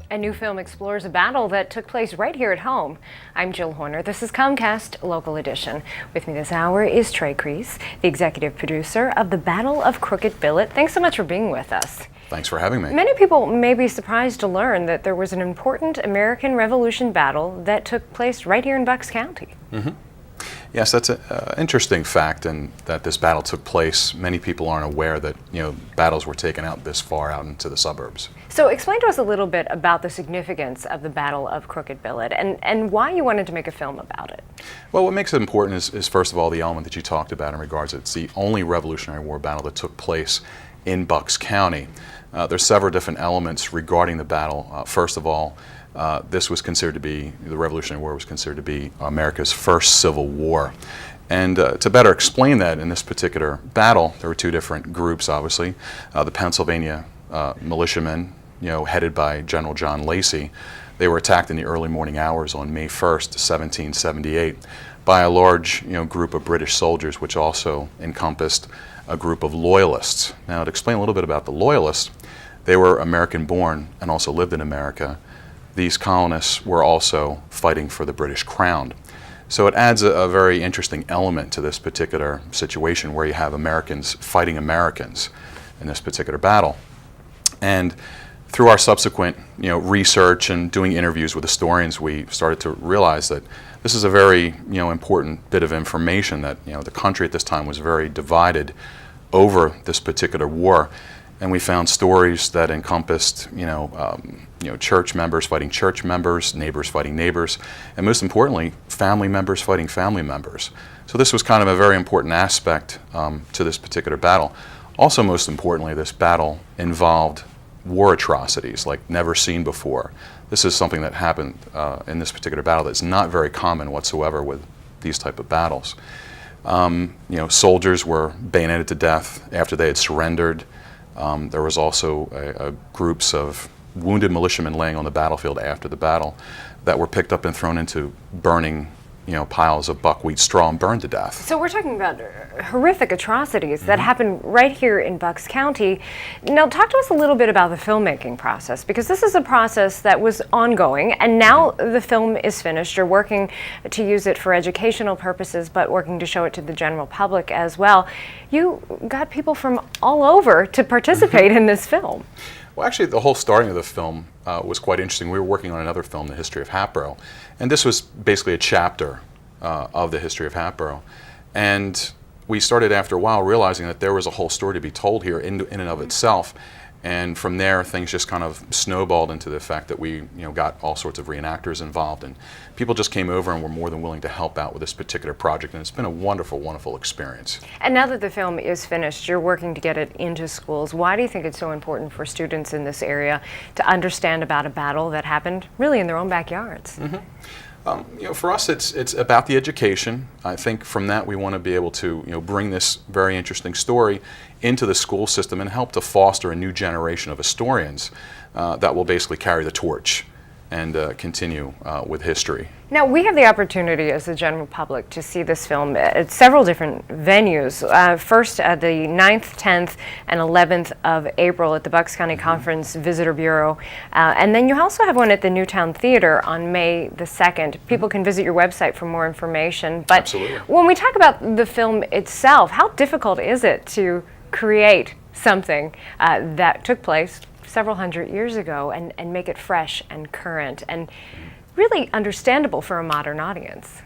A new film explores a battle that took place right here at home. I'm Jill Horner. This is Comcast Local Edition. With me this hour is Trey Crease, the executive producer of the Battle of Crooked Billet. Thanks so much for being with us. Thanks for having me. Many people may be surprised to learn that there was an important American Revolution battle that took place right here in Bucks County. Yes, that's an interesting fact, and that this battle took place. Many people aren't aware that battles were taken out this far out into the suburbs. So explain to us a little bit about the significance of the Battle of Crooked Billet and why you wanted to make a film about it. Well, what makes it important is first of all the element that you talked about in regards to it's the only Revolutionary War battle that took place in Bucks County. There's several different elements regarding the battle. First of all, this was considered to be, the Revolutionary War was considered to be America's first civil war. And to better explain that in this particular battle, there were two different groups, obviously. The Pennsylvania militiamen, headed by General John Lacey, they were attacked in the early morning hours on May 1st, 1778, by a large group of British soldiers, which also encompassed a group of loyalists. Now, to explain a little bit about the loyalists, they were American-born and also lived in America. These colonists were also fighting for the British crown. So it adds a very interesting element to this particular situation where you have Americans fighting Americans in this particular battle. And through our subsequent research and doing interviews with historians, we started to realize that this is a very important bit of information, that the country at this time was very divided over this particular war. And we found stories that encompassed, church members fighting church members, neighbors fighting neighbors, and most importantly, family members fighting family members. So this was kind of a very important aspect to this particular battle. Also, most importantly, this battle involved war atrocities like never seen before. This is something that happened in this particular battle that's not very common whatsoever with these type of battles. Soldiers were bayoneted to death after they had surrendered. There was also groups of wounded militiamen laying on the battlefield after the battle that were picked up and thrown into burning piles of buckwheat straw and burned to death. So we're talking about horrific atrocities that happened right here in Bucks County. Now talk to us a little bit about the filmmaking process, because this is a process that was ongoing and now the film is finished. You're working to use it for educational purposes, but working to show it to the general public as well. You got people from all over to participate in this film. Well, actually, the whole starting of the film was quite interesting. We were working on another film, The History of Hatboro, and this was basically a chapter of the history of Hatboro. And we started after a while realizing that there was a whole story to be told here in and of itself. And from there, things just kind of snowballed into the fact that we got all sorts of reenactors involved, and people just came over and were more than willing to help out with this particular project, and it's been a wonderful, wonderful experience. And now that the film is finished, you're working to get it into schools. Why do you think it's so important for students in this area to understand about a battle that happened really in their own backyards? For us, it's about the education. I think from that we want to be able to bring this very interesting story into the school system and help to foster a new generation of historians that will basically carry the torch and continue with history. Now, we have the opportunity as the general public to see this film at several different venues. First at the 9th, 10th, and 11th of April at the Bucks County Conference Visitor Bureau. And then you also have one at the Newtown Theater on May the 2nd. People can visit your website for more information. But Absolutely. When we talk about the film itself, how difficult is it to create something that took place several hundred years ago and make it fresh and current and really understandable for a modern audience?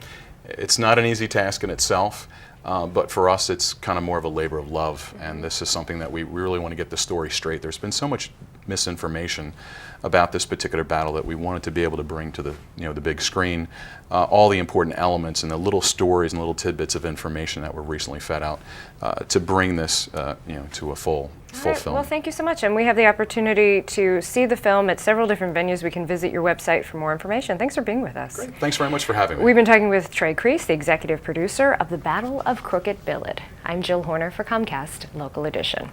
It's not an easy task in itself, but for us it's kind of more of a labor of love, and this is something that we really want to get the story straight. There's been so much misinformation about this particular battle that we wanted to be able to bring to the the big screen all the important elements and the little stories and little tidbits of information that were recently fed out to bring this to a full film. Well, thank you so much, and we have the opportunity to see the film at several different venues. We can visit your website for more information. Thanks for being with us. Great. Thanks very much for having me. We've been talking with Trey Crease, the executive producer of the Battle of Crooked Billet. I'm Jill Horner for Comcast Local Edition.